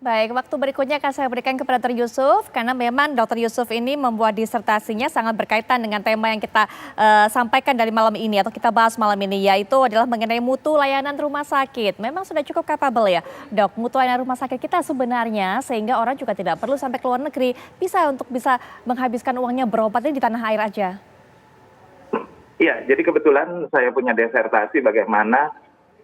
Baik, waktu berikutnya akan saya berikan kepada Dr. Yusuf, karena memang Dr. Yusuf ini membuat disertasinya sangat berkaitan dengan tema yang kita sampaikan dari malam ini atau kita bahas malam ini, yaitu adalah mengenai mutu layanan rumah sakit. Memang sudah cukup capable ya, Dok, mutu layanan rumah sakit kita sebenarnya, sehingga orang juga tidak perlu sampai ke luar negeri, bisa menghabiskan uangnya berobatnya di tanah air aja. Iya, jadi kebetulan saya punya disertasi bagaimana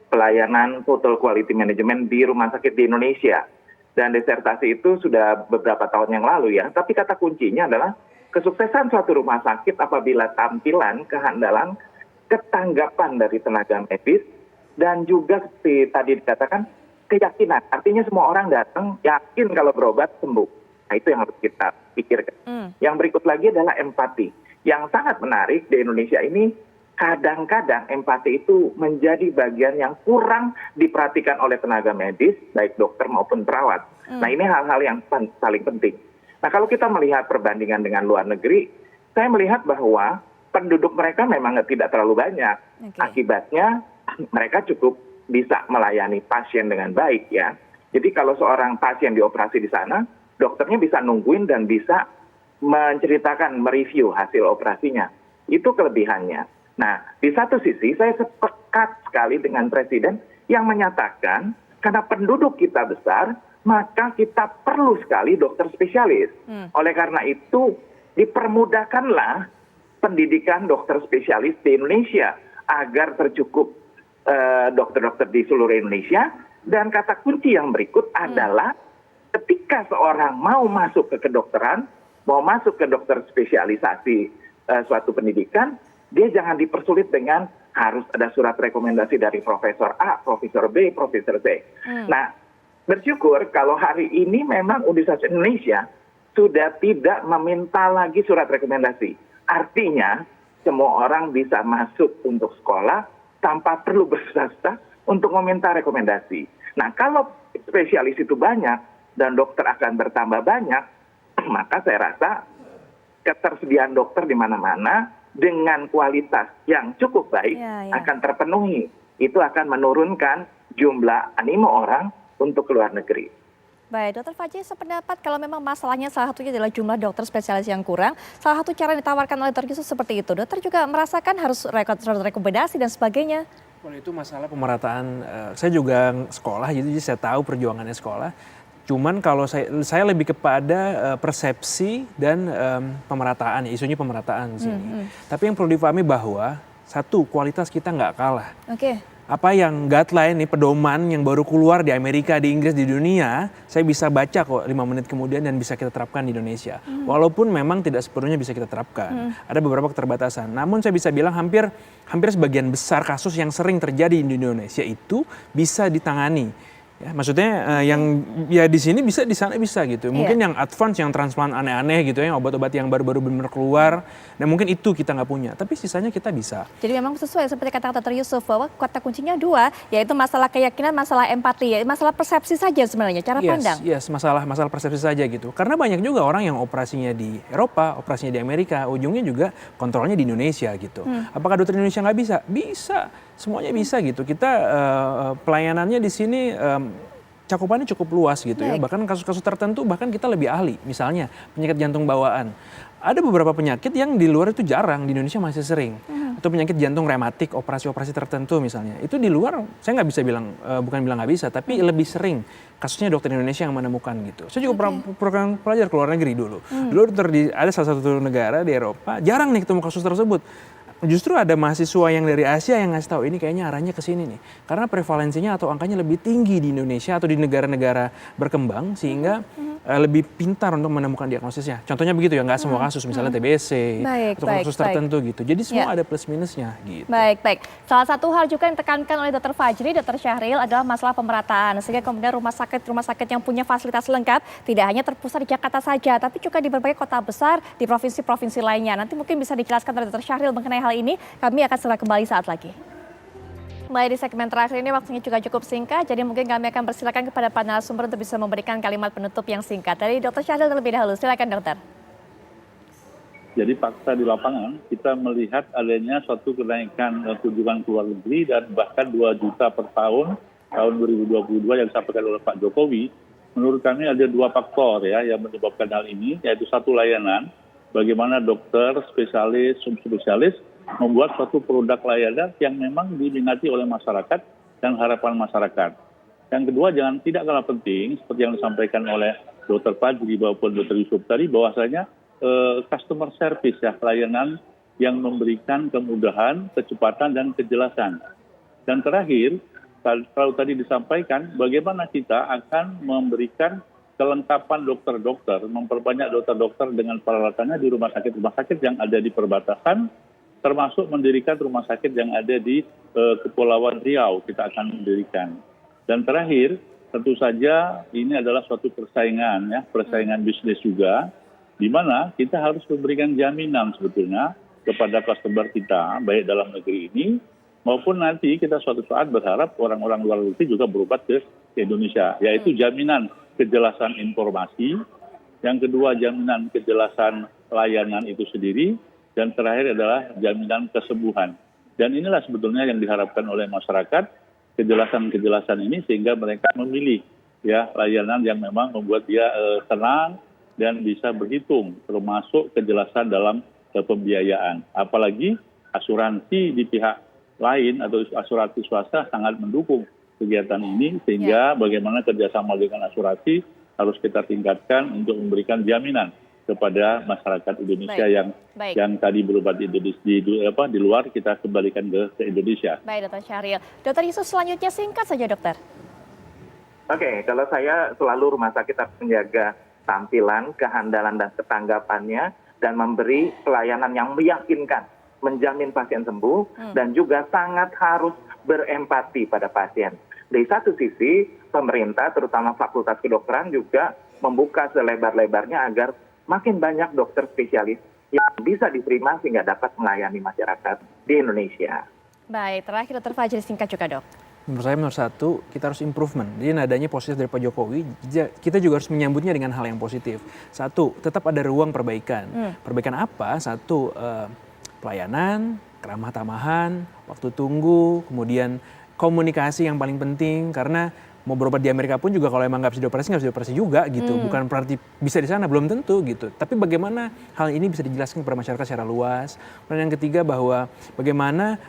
pelayanan total quality management di rumah sakit di Indonesia. Dan disertasi itu sudah beberapa tahun yang lalu ya, tapi kata kuncinya adalah kesuksesan suatu rumah sakit apabila tampilan, kehandalan, ketanggapan dari tenaga medis, dan juga seperti tadi dikatakan, keyakinan. Artinya semua orang datang yakin kalau berobat sembuh. Nah itu yang harus kita pikirkan. Yang berikut lagi adalah empati. Yang sangat menarik di Indonesia ini, kadang-kadang empati itu menjadi bagian yang kurang diperhatikan oleh tenaga medis, baik dokter maupun perawat. Nah ini hal-hal yang paling penting. Nah kalau kita melihat perbandingan dengan luar negeri, saya melihat bahwa penduduk mereka memang tidak terlalu banyak. Akibatnya mereka cukup bisa melayani pasien dengan baik ya. Jadi kalau seorang pasien dioperasi di sana, dokternya bisa nungguin dan bisa menceritakan, mereview hasil operasinya. Itu kelebihannya. Nah, di satu sisi saya sepakat sekali dengan Presiden yang menyatakan karena penduduk kita besar, maka kita perlu sekali dokter spesialis. Oleh karena itu, dipermudahkanlah pendidikan dokter spesialis di Indonesia agar tercukup dokter-dokter di seluruh Indonesia. Dan kata kunci yang berikut adalah ketika seorang mau masuk ke kedokteran, mau masuk ke dokter spesialisasi suatu pendidikan, dia jangan dipersulit dengan harus ada surat rekomendasi dari Profesor A, Profesor B, Profesor C. Nah, bersyukur kalau hari ini memang Universitas Indonesia sudah tidak meminta lagi surat rekomendasi. Artinya, semua orang bisa masuk untuk sekolah tanpa perlu bersusah-susah untuk meminta rekomendasi. Nah, kalau spesialis itu banyak dan dokter akan bertambah banyak, maka saya rasa ketersediaan dokter di mana-mana dengan kualitas yang cukup baik akan terpenuhi. Itu akan menurunkan jumlah animo orang untuk keluar negeri. Baik, Dokter Fajri sependapat kalau memang masalahnya salah satunya adalah jumlah dokter spesialis yang kurang, salah satu cara yang ditawarkan oleh Dr. Yusuf seperti itu. Dokter juga merasakan harus rekomendasi dan sebagainya. Kalau itu masalah pemerataan, saya juga sekolah, jadi saya tahu perjuangannya sekolah. Cuman kalau saya lebih kepada persepsi dan pemerataan, isunya pemerataan di sini. Tapi yang perlu difahami bahwa satu, kualitas kita nggak kalah. Apa yang guideline nih, pedoman yang baru keluar di Amerika, di Inggris, di dunia, saya bisa baca kok 5 menit kemudian dan bisa kita terapkan di Indonesia. Walaupun memang tidak sepenuhnya bisa kita terapkan. Ada beberapa keterbatasan. Namun saya bisa bilang hampir sebagian besar kasus yang sering terjadi di Indonesia itu bisa ditangani. Ya, maksudnya yang ya di sini bisa, di sana bisa gitu. Mungkin yang advance, yang transplant aneh-aneh gitu ya, obat-obat yang baru-baru benar keluar. Dan mungkin itu kita nggak punya, tapi sisanya kita bisa. Jadi memang sesuai seperti kata Dr. Yusuf bahwa kata kuncinya dua, yaitu masalah keyakinan, masalah empati, masalah persepsi saja sebenarnya, cara pandang. Yes, masalah persepsi saja gitu. Karena banyak juga orang yang operasinya di Eropa, operasinya di Amerika, ujungnya juga kontrolnya di Indonesia gitu. Apakah dokter Indonesia nggak bisa? Bisa, semuanya bisa gitu. Kita pelayanannya di sini cakupannya cukup luas gitu ya. Bahkan kasus-kasus tertentu bahkan kita lebih ahli. Misalnya penyakit jantung bawaan. Ada beberapa penyakit yang di luar itu jarang, di Indonesia masih sering. Atau penyakit jantung rematik, operasi-operasi tertentu misalnya. Itu di luar, saya nggak bisa bilang, bukan bilang nggak bisa, tapi lebih sering kasusnya dokter Indonesia yang menemukan gitu. Saya juga pernah pelajar ke luar negeri dulu. Dulu ada salah satu negara di Eropa, jarang nih ketemu kasus tersebut. Justru ada mahasiswa yang dari Asia yang ngasih tahu ini kayaknya arahnya ke sini nih. Karena prevalensinya atau angkanya lebih tinggi di Indonesia atau di negara-negara berkembang sehingga lebih pintar untuk menemukan diagnosisnya. Contohnya begitu ya, nggak semua kasus, misalnya TBC atau kasus tertentu gitu. Jadi semua ada plus minusnya gitu. Baik. Salah satu hal juga yang ditekankan oleh Dr. Fajri, Dr. Syahril adalah masalah pemerataan. Sehingga kemudian rumah sakit yang punya fasilitas lengkap tidak hanya terpusat di Jakarta saja, tapi juga di berbagai kota besar di provinsi-provinsi lainnya. Nanti mungkin bisa dijelaskan oleh Dr. Syahril mengenai hal ini. Kami akan segera kembali saat lagi. Kembali di segmen terakhir ini waktunya juga cukup singkat, jadi mungkin kami akan persilakan kepada para narasumber untuk bisa memberikan kalimat penutup yang singkat. Dari Dr. Syahril terlebih dahulu, silakan dokter. Jadi fakta di lapangan kita melihat adanya suatu kenaikan kunjungan ke luar negeri dan bahkan 2 juta per tahun 2022 yang disampaikan oleh Pak Jokowi menurut kami ada 2 faktor ya yang menyebabkan hal ini, yaitu satu layanan, bagaimana dokter, spesialis, subspesialis membuat suatu produk layanan yang memang diminati oleh masyarakat dan harapan masyarakat. Yang kedua, tidak kalah penting, seperti yang disampaikan oleh Dr. Fajri maupun Dr. Yusuf tadi, bahwasanya customer service ya, layanan yang memberikan kemudahan, kecepatan, dan kejelasan. Dan terakhir, kalau tadi disampaikan, bagaimana kita akan memberikan kelengkapan dokter-dokter, memperbanyak dokter-dokter dengan peralatannya di rumah sakit yang ada di perbatasan, termasuk mendirikan rumah sakit yang ada di Kepulauan Riau, kita akan mendirikan. Dan terakhir, tentu saja ini adalah suatu persaingan, ya, persaingan bisnis juga, di mana kita harus memberikan jaminan sebetulnya kepada customer kita, baik dalam negeri ini, maupun nanti kita suatu saat berharap orang-orang luar negeri juga berobat ke Indonesia, yaitu jaminan kejelasan informasi, yang kedua jaminan kejelasan layanan itu sendiri, dan terakhir adalah jaminan kesembuhan. Dan inilah sebetulnya yang diharapkan oleh masyarakat, kejelasan-kejelasan ini sehingga mereka memilih ya layanan yang memang membuat dia tenang dan bisa berhitung, termasuk kejelasan dalam pembiayaan. Apalagi asuransi di pihak lain atau asuransi swasta sangat mendukung kegiatan ini, sehingga bagaimana kerjasama dengan asuransi harus kita tingkatkan untuk memberikan jaminan kepada masyarakat Indonesia yang tadi berobat di luar, kita kembalikan ke Indonesia. Baik, Dr. Syahril. Dr. Yusuf, selanjutnya singkat saja, dokter. Oke, kalau saya selalu rumah sakit harus menjaga tampilan, kehandalan, dan ketanggapannya, dan memberi pelayanan yang meyakinkan, menjamin pasien sembuh, dan juga sangat harus berempati pada pasien. Dari satu sisi, pemerintah, terutama Fakultas Kedokteran, juga membuka selebar-lebarnya agar makin banyak dokter spesialis yang bisa diterima sehingga dapat melayani masyarakat di Indonesia. Baik, terakhir Dr. Fajri, singkat juga, Dok. Menurut saya nomor satu, kita harus improvement. Jadi nadanya positif dari Pak Jokowi, kita juga harus menyambutnya dengan hal yang positif. Satu, tetap ada ruang perbaikan. Perbaikan apa? Satu, pelayanan, keramah tamahan, waktu tunggu, kemudian komunikasi yang paling penting, karena mau berobat di Amerika pun juga kalau emang nggak bisa dioperasi juga gitu. Bukan berarti bisa di sana, belum tentu gitu. Tapi bagaimana hal ini bisa dijelaskan kepada masyarakat secara luas. Dan yang ketiga bahwa bagaimana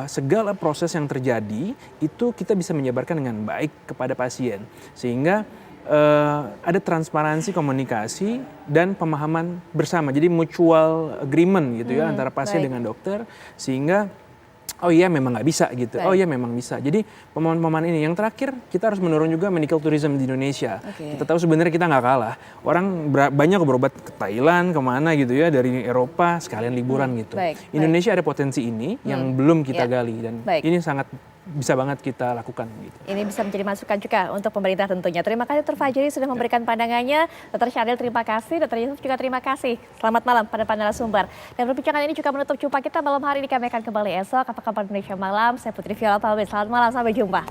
segala proses yang terjadi itu kita bisa menyebarkan dengan baik kepada pasien. Sehingga ada transparansi komunikasi dan pemahaman bersama. Jadi mutual agreement gitu ya antara pasien dengan dokter, sehingga oh iya memang nggak bisa gitu. Oh iya memang bisa. Jadi pemahaman ini. Yang terakhir, kita harus menurun juga medical tourism di Indonesia. Kita tahu sebenarnya kita nggak kalah. Orang banyak berobat ke Thailand, kemana gitu ya, dari Eropa sekalian liburan gitu. Indonesia ada potensi ini yang belum kita gali, dan ini sangat bisa banget kita lakukan gitu. Ini bisa menjadi masukan juga untuk pemerintah tentunya. Terima kasih Dr. Fajri sudah memberikan pandangannya. Dr. Syahril terima kasih, Dr. Yusuf juga terima kasih. Selamat malam pada panel sumber. Dan perbincangan ini juga menutup jumpa kita malam hari ini. Kami akan kembali esok. Apa kabar Indonesia malam? Saya Putri Viola pamit. Selamat malam, sampai jumpa.